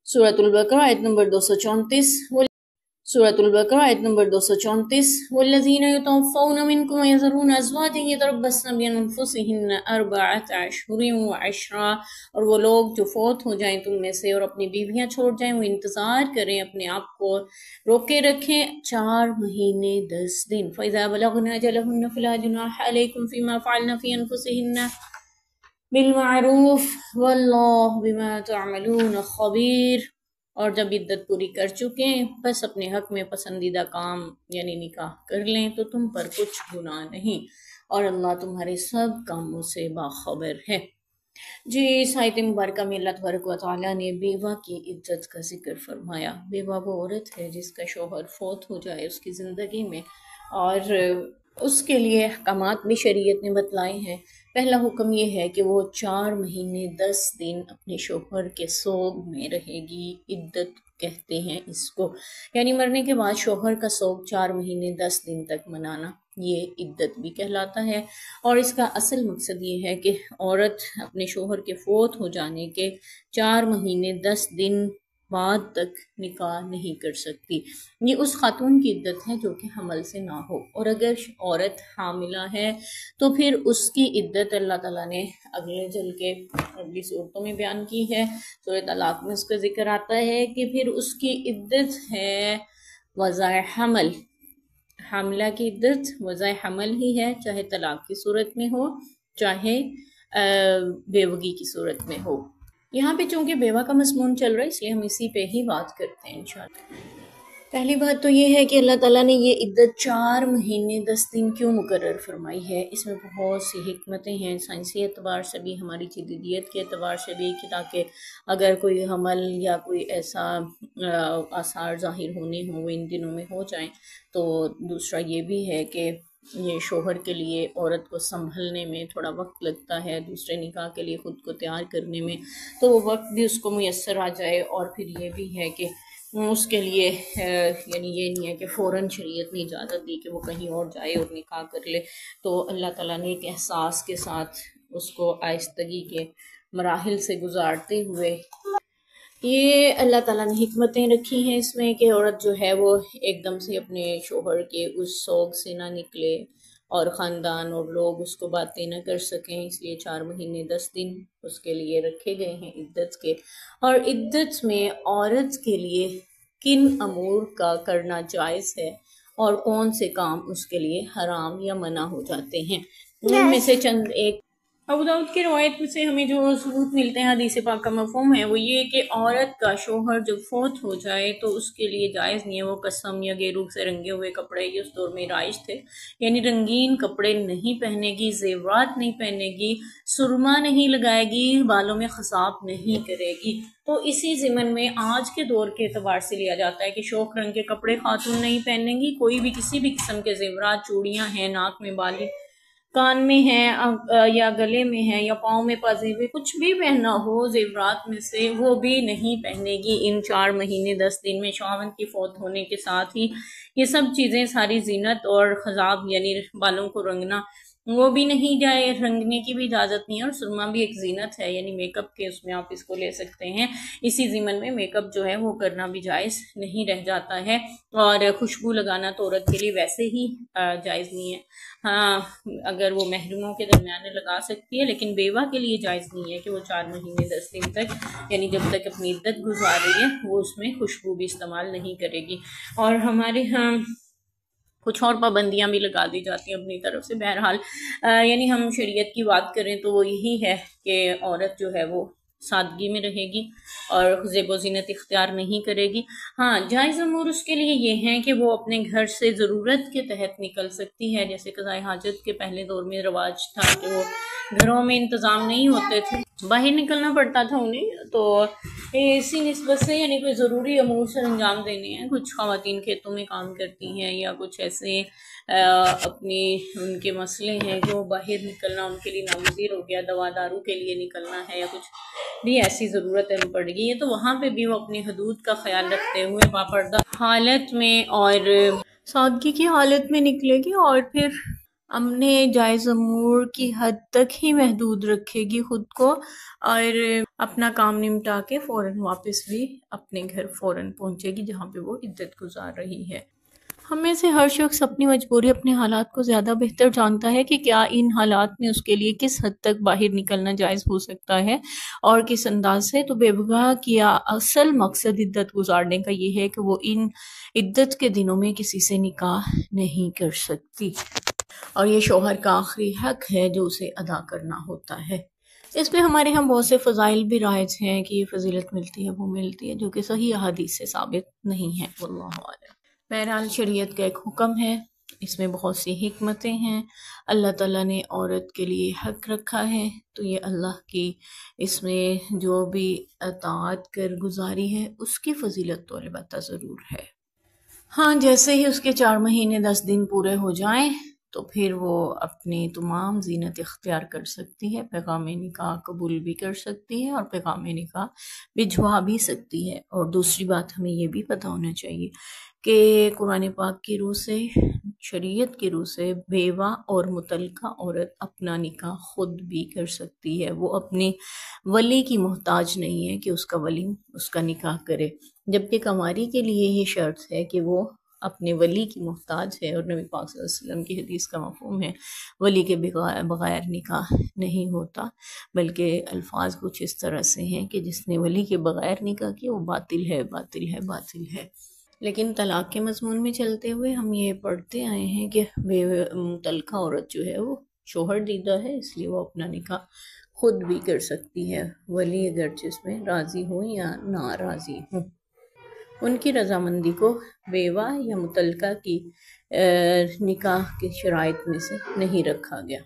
سورۃ البقرہ آیت نمبر 234 سورۃ البقرہ آیت نمبر 234 والذین یتوفون منکم ویذرون ازواجا یتربصن بانفسہن اربعۃ اشہر وعشرا، اور وہ لوگ جو فوت ہو جائیں تم میں سے اور اپنی بیویاں چھوڑ جائیں، وہ انتظار کریں، اپنے آپ کو روکے رکھیں 4 مہینے 10 دن۔ فَإِذَا بَلَغْنَ أَجَلَهُنَّ فَلَا جُنَاحَ عَلَيْكُمْ فِيمَا فَعَلْنَ فِي أَنفُسِهِنَّ بالمعروف واللہ بما تعملون خبیر، اور جب عدت پوری کر چکیں بس اپنے حق میں پسندیدہ کام یعنی نکاح کر لیں تو تم پر کچھ گناہ نہیں، اور اللہ تمہارے سب کاموں سے باخبر ہے۔ جی، اس آیت مبارکہ میں اللہ تبارک و تعالیٰ نے بیوہ کی عدت کا ذکر فرمایا۔ بیوہ وہ عورت ہے جس کا شوہر فوت ہو جائے اس کی زندگی میں، اور اس کے لیے احکامات بھی شریعت نے بتلائے ہیں۔ پہلا حکم یہ ہے کہ وہ 4 مہینے 10 دن اپنے شوہر کے سوگ میں رہے گی۔ عدت کہتے ہیں اس کو، یعنی مرنے کے بعد شوہر کا سوگ 4 مہینے 10 دن تک منانا، یہ عدت بھی کہلاتا ہے۔ اور اس کا اصل مقصد یہ ہے کہ عورت اپنے شوہر کے فوت ہو جانے کے 4 مہینے 10 دن بعد تک نکاح نہیں کر سکتی۔ یہ اس خاتون کی عدت ہے جو کہ حمل سے نہ ہو، اور اگر عورت حاملہ ہے تو پھر اس کی عدت اللہ تعالیٰ نے اگلی صورتوں میں بیان کی ہے۔ سورہ طلاق میں اس کا ذکر آتا ہے کہ پھر اس کی عدت ہے وضع حمل۔ حاملہ کی عدت وضع حمل ہی ہے، چاہے طلاق کی صورت میں ہو چاہے بیوگی کی صورت میں ہو۔ یہاں پہ چونکہ بیوہ کا مضمون چل رہا ہے اس لیے ہم اسی پہ ہی بات کرتے ہیں انشاءاللہ۔ پہلی بات تو یہ ہے کہ اللہ تعالیٰ نے یہ عدت 4 مہینے 10 دن کیوں مقرر فرمائی ہے، اس میں بہت سی حکمتیں ہیں، سائنسی اعتبار سے بھی، ہماری جدیدیت کے اعتبار سے بھی، کہ تاکہ اگر کوئی حمل یا کوئی ایسا آثار ظاہر ہونے ہوں وہ ان دنوں میں ہو جائیں، تو دوسرا یہ بھی ہے کہ یہ شوہر کے لیے عورت کو سنبھلنے میں تھوڑا وقت لگتا ہے، دوسرے نکاح کے لیے خود کو تیار کرنے میں، تو وہ وقت بھی اس کو میسر آ جائے۔ اور پھر یہ بھی ہے کہ اس کے لیے یعنی یہ نہیں ہے کہ فوراً شریعت نے اجازت دی کہ وہ کہیں اور جائے اور نکاح کر لے، تو اللہ تعالیٰ نے ایک احساس کے ساتھ اس کو آہستگی کے مراحل سے گزارتے ہوئے یہ اللہ تعالیٰ نے حکمتیں رکھی ہیں اس میں کہ عورت جو ہے وہ ایک دم سے اپنے شوہر کے اس سوگ سے نہ نکلے اور خاندان اور لوگ اس کو باتیں نہ کر سکیں، اس لیے 4 مہینے 10 دن اس کے لیے رکھے گئے ہیں عدت کے۔ اور عدت میں عورت کے لیے کن امور کا کرنا جائز ہے اور کون سے کام اس کے لیے حرام یا منع ہو جاتے ہیں، ان میں سے چند ایک ابو داؤد کی روایت میں سے ہمیں جو ثبوت ملتے ہیں حدیث پاک کا مفہوم ہے وہ یہ کہ عورت کا شوہر جب فوت ہو جائے تو اس کے لیے جائز نہیں ہے وہ قسم یا گیروک سے رنگے ہوئے کپڑے، یہ اس دور میں رائج تھے، یعنی رنگین کپڑے نہیں پہنے گی، زیورات نہیں پہنے گی، سرما نہیں لگائے گی، بالوں میں خصاب نہیں کرے گی۔ تو اسی ضمن میں آج کے دور کے اعتبار سے لیا جاتا ہے کہ شوخ رنگ کے کپڑے خاتون نہیں پہنیں گی، کوئی بھی کسی بھی قسم کے زیورات، چوڑیاں ہیں، ناک میں بالی، کان میں ہیں یا گلے میں ہیں یا پاؤں میں پازیبے، کچھ بھی پہننا ہو زیورات میں سے وہ بھی نہیں پہنے گی ان 4 مہینے 10 دن میں۔ شوہر کی فوت ہونے کے ساتھ ہی یہ سب چیزیں، ساری زینت اور خضاب یعنی بالوں کو رنگنا وہ بھی نہیں جائے، رنگنے کی بھی اجازت نہیں ہے، اور سرما بھی ایک زینت ہے یعنی میک اپ کے اس میں آپ اس کو لے سکتے ہیں، اسی ضمن میں میک اپ جو ہے وہ کرنا بھی جائز نہیں رہ جاتا ہے۔ اور خوشبو لگانا تو عورت کے لیے ویسے ہی جائز نہیں ہے، ہاں اگر وہ محرموں کے درمیان لگا سکتی ہے، لیکن بیوہ کے لیے جائز نہیں ہے کہ وہ 4 مہینے 10 دن تک یعنی جب تک اپنی عدت گزار رہی ہے وہ اس میں خوشبو بھی استعمال نہیں کرے گی۔ اور ہمارے ہاں کچھ اور پابندیاں بھی لگا دی جاتی ہیں اپنی طرف سے، بہرحال یعنی ہم شریعت کی بات کریں تو وہ یہی ہے کہ عورت جو ہے وہ سادگی میں رہے گی اور زیب و زینت اختیار نہیں کرے گی۔ ہاں جائز امور اس کے لیے یہ ہیں کہ وہ اپنے گھر سے ضرورت کے تحت نکل سکتی ہے، جیسے قضاء حاجت کے پہلے دور میں رواج تھا کہ وہ گھروں میں انتظام نہیں ہوتے تھے، باہر نکلنا پڑتا تھا انہیں، تو اسی نسبت سے یعنی کوئی ضروری امور سر انجام دینے ہیں، کچھ خواتین کھیتوں میں کام کرتی ہیں یا کچھ ایسے اپنی ان کے مسئلے ہیں جو باہر نکلنا ان کے لیے نامزیر ہو گیا، دوا دارو کے لیے نکلنا ہے یا کچھ بھی ایسی ضرورت ہے پڑ گئی ہے، تو وہاں پہ بھی وہ اپنی حدود کا خیال رکھتے ہوئے باپردہ حالت میں اور سادگی کی حالت میں نکلے گی، اور پھر اپنے جائز امور کی حد تک ہی محدود رکھے گی خود کو، اور اپنا کام نمٹا کے فوراً واپس بھی اپنے گھر فوراً پہنچے گی جہاں پہ وہ عدت گزار رہی ہے۔ ہم میں سے ہر شخص اپنی مجبوری، اپنے حالات کو زیادہ بہتر جانتا ہے کہ کیا ان حالات میں اس کے لیے کس حد تک باہر نکلنا جائز ہو سکتا ہے اور کس انداز سے۔ تو بے بگاہ کیا اصل مقصد عدت گزارنے کا یہ ہے کہ وہ ان عدت کے دنوں میں کسی سے نکاح نہیں کر سکتی، اور یہ شوہر کا آخری حق ہے جو اسے ادا کرنا ہوتا ہے۔ اس میں ہمارے ہاں بہت سے فضائل بھی رائج ہیں کہ یہ فضیلت ملتی ہے، وہ ملتی ہے، جو کہ صحیح احادیث سے ثابت نہیں ہے، واللہ اعلم۔ بہرحال شریعت کا ایک حکم ہے، اس میں بہت سی حکمتیں ہیں، اللہ تعالیٰ نے عورت کے لیے حق رکھا ہے، تو یہ اللہ کی اس میں جو بھی اطاعت کر گزاری ہے اس کی فضیلت تو البتہ ضرور ہے۔ ہاں، جیسے ہی اس کے 4 مہینے 10 دن پورے ہو جائیں تو پھر وہ اپنی تمام زینت اختیار کر سکتی ہے، پیغام نکاح قبول بھی کر سکتی ہے اور پیغام نکاح بھجوا بھی سکتی ہے۔ اور دوسری بات ہمیں یہ بھی پتہ ہونا چاہیے کہ قرآن پاک کی روح سے، شریعت کی روح سے بیوہ اور مطلقہ عورت اپنا نکاح خود بھی کر سکتی ہے، وہ اپنے ولی کی محتاج نہیں ہے کہ اس کا ولی اس کا نکاح کرے، جبکہ کنواری کے لیے یہ شرط ہے کہ وہ اپنے ولی کی محتاج ہے، اور نبی پاک صلی اللہ علیہ وسلم کی حدیث کا مفہوم ہے ولی کے بغیر نکاح نہیں ہوتا، بلکہ الفاظ کچھ اس طرح سے ہیں کہ جس نے ولی کے بغیر نکاح کیا وہ باطل ہے، باطل ہے، باطل ہے۔ لیکن طلاق کے مضمون میں چلتے ہوئے ہم یہ پڑھتے آئے ہیں کہ مطلقہ عورت جو ہے وہ شوہر دیدہ ہے، اس لیے وہ اپنا نکاح خود بھی کر سکتی ہے، ولی اگرچہ اس میں راضی ہوں یا ناراضی ہوں۔ ان کی رضامندی کو بیوہ یا مطلقہ کی نکاح کی شرائط میں سے نہیں رکھا گیا۔